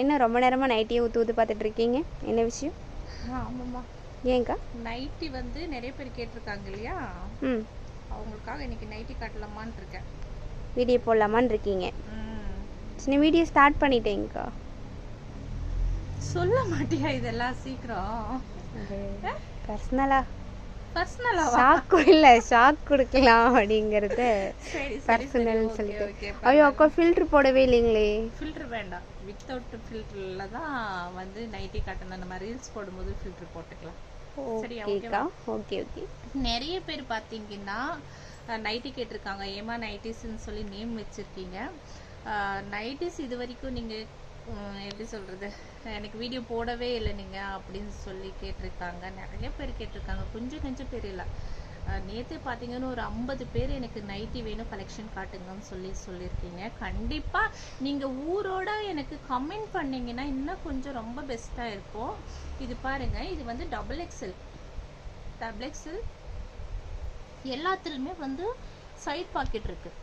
என்ன ரொம்ப நேரமாக நைட்டியை ஊற்று ஊற்று பார்த்துட்டு இருக்கீங்க? என்ன விஷயம்? ஆமாம்மா. ஏங்கா? நைட்டி வந்து நிறைய பேர் கேட்டிருக்காங்க இல்லையா? அவங்களுக்காக இன்னைக்கு நைட்டி காட்டலாமான்னு இருக்கேன். வீடியோ போடலாமான்னு இருக்கீங்க? சின்ன வீடியோ ஸ்டார்ட் பண்ணிட்டேங்க்கா. சொல்ல மாட்டியா இதெல்லாம் சீக்கிரம்? பர்சனலா ஷாக் கொடுக்கலாம் அப்படிங்கறது பர்சனல் சொல்லிட்டு. ஐயோ அக்கா ஃபில்டர் போடவே இல்லைங்களே. ஃபில்டர் வேண்டாம், வித்தவுட் ஃபில்டர்ல தான் வந்து நைட்டி காட்டணும். நம்ம ரீல்ஸ் போடும்போது ஃபில்டர் போட்டுக்கலாம். சரியா? Okay okay. நிறைய பேர் பார்த்தீங்கன்னா நைட்டி கேட்டிருக்காங்க. ஏமா நைட்டிஸ்ன்னு சொல்லி நேம் வச்சிருக்கீங்க. நைட்டிஸ் இது வரைக்கும் நீங்கள் எப்படி சொல்கிறது, எனக்கு வீடியோ போடவே இல்லை நீங்கள் அப்படின்னு சொல்லி கேட்டிருக்காங்க. நிறைய பேர் கேட்டிருக்காங்க, கொஞ்சம் பேர் இல்லை. நேற்று பார்த்தீங்கன்னா ஒரு 50 பேர் எனக்கு நைட்டி வேணும், கலெக்ஷன் காட்டுங்கன்னு சொல்லியிருக்கீங்க. கண்டிப்பாக நீங்கள் ஊரோட எனக்கு கமெண்ட் பண்ணிங்கன்னா இன்னும் கொஞ்சம் ரொம்ப பெஸ்ட்டாக இருக்கும். இது பாருங்கள், இது வந்து டபுள் எக்ஸல் எல்லாத்துலேயுமே வந்து சைட் பாக்கெட் இருக்குது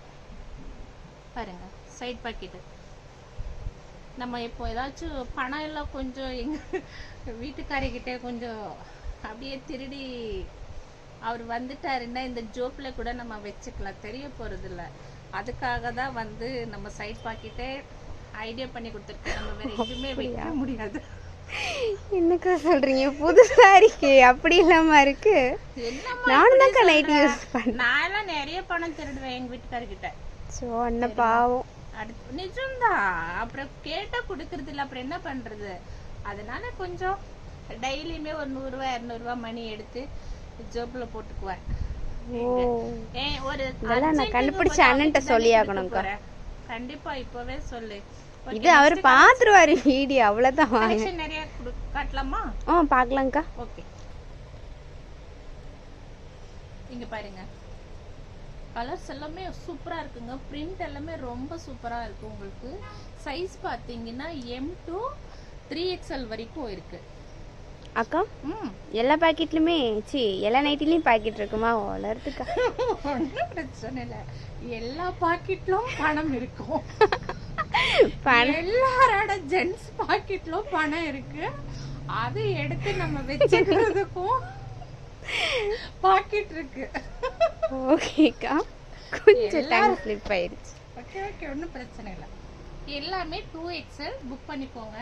பாருங்க. சைட் பாக்கெட்டு நம்ம இப்போ ஏதாச்சும் பணம் எல்லாம் கொஞ்சம் எங்கள் வீட்டுக்காரிக்கிட்ட கொஞ்சம் அப்படியே திருடி அவர் வந்துட்டாருன்னா இந்த ஜோப்பில் கூட நம்ம வச்சுக்கலாம், தெரிய போகிறதில்ல. அதுக்காக தான் வந்து நம்ம சைட் பாக்கெட்டே ஐடியா பண்ணி கொடுத்துருக்கோம். நம்ம வேறு எதுவுமே வைக்க முடியாது. என்னக்கா சொல்றீங்க? புதுசா இருக்கே, அப்படி இல்லாம இருக்கு. நானும் தான் நைட்டி யூஸ் பண்ணேன். நான் எல்லாம் நிறைய பணம் திருடுவேன் எங்கள் வீட்டுக்காரர்கிட்ட. ஸோ அண்ணா பாவம். நிஜம்தான். அப்புறம் கேட்டா கொடுக்கறது இல்லை, அப்புறம் என்ன பண்றது? அதனால கொஞ்சம் டெய்லியுமே ஒரு 100 ரூபா 200 ரூபா மணி எடுத்து ஜோப்ல போட்டுக்குவேன். ஒரு நான் கண்டுபிடிச்ச அண்ணன்ட்ட சொல்லி ஆகணும்க்கா. கண்டிப்பா இப்பவே சொல்லு. இது அவர் பாத்துருவாரு வீடியோ, அவ்வளவுதான். நிறைய காட்டலாமா? பாக்கலாம்க்கா. ஓகே, இங்க பாருங்க, கலர்ஸ் எல்லாமே சூப்பரா இருக்குங்க. பிரிண்ட் எல்லாமே ரொம்ப சூப்பரா இருக்கு. உங்களுக்கு சைஸ் பாத்தீங்கன்னா M to 3XL வரைக்கும் இருக்கு அக்கா. எல்லா பாக்கெட்லயுமே எல்லா நைட்டிலயும் பாக்கெட் இருக்குமா? வளர்த்துக்கா ஒன்றும் பிரச்சனை இல்லை. எல்லா பாக்கெட்லும் பணம் இருக்கும். எல்லாரோட ஜென்ஸ் பாக்கெட்லும் பணம் இருக்கு. அது எடுத்து நம்ம வச்சுக்கிறதுக்கும் பாக்கெட் இருக்கு. ஓகேக்கா, கொஞ்சம் டைம் ஸ்லிப் ஆயிடுச்சு. ஓகே, ஒன்றும் பிரச்சனை இல்லை. எல்லாமே 2XL புக் பண்ணிக்கோங்க.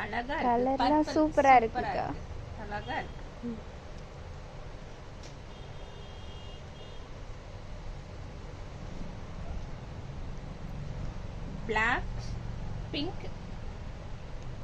அழகா இருக்கு, கலர்லாம் சூப்பரா இருக்குக்கா. அழகா இருக்கு. Black, pink